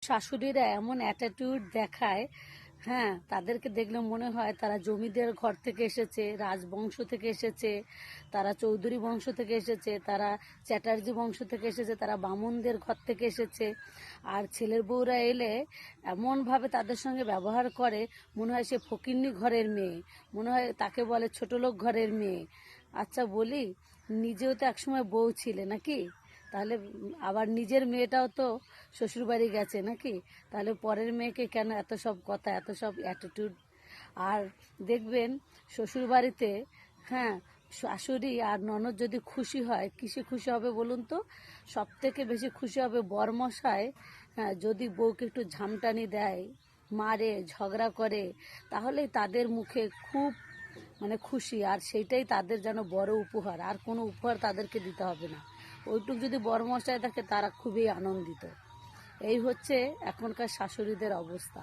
শাশুড়িরা এমন অ্যাটিটিউড দেখায়, হ্যাঁ, তাদেরকে দেখলে মনে হয় তারা জমিদার ঘর থেকে এসেছে, রাজবংশ থেকে এসেছে, তারা চৌধুরী বংশ থেকে এসেছে, তারা চ্যাটার্জি বংশ থেকে এসেছে, তারা বামুনদের ঘর থেকে এসেছে। আর ছেলের বউরা এলে এমনভাবে তাদের সঙ্গে ব্যবহার করে, মনে হয় সে ফকিন্নি ঘরের মেয়ে, মনে হয় তাকে বলে ছোটলোক ঘরের মেয়ে। আচ্ছা বলি, নিজেও তো একসময় বউ ছিলে নাকি? তাহলে আবার নিজের মেয়েটাও তো শ্বশুরবাড়ি গেছে নাকি? তাহলে পরের মেয়েকে কেন এত সব কথা, এত সব অ্যাটিটিউড? আর দেখবেন শ্বশুরবাড়িতে, হ্যাঁ, শাশুড়ি আর ননদ যদি খুশি হয়, কিসে খুশি হবে বলুন তো? সব থেকে বেশি খুশি হবে বরমশাই। হ্যাঁ, যদি বউকে একটু ঝামটানি দেয়, মারে, ঝগড়া করে, তাহলে তাদের মুখে খুব খুশি। আর সেইটাই তাদের যেন বড় উপহার, আর কোনো উপহার তাদেরকে দিতে হবে না। ওইটুক যদি বরমশাই থাকে, তারা খুবই আনন্দিত। এই হচ্ছে এখনকার শাশুড়িদের অবস্থা।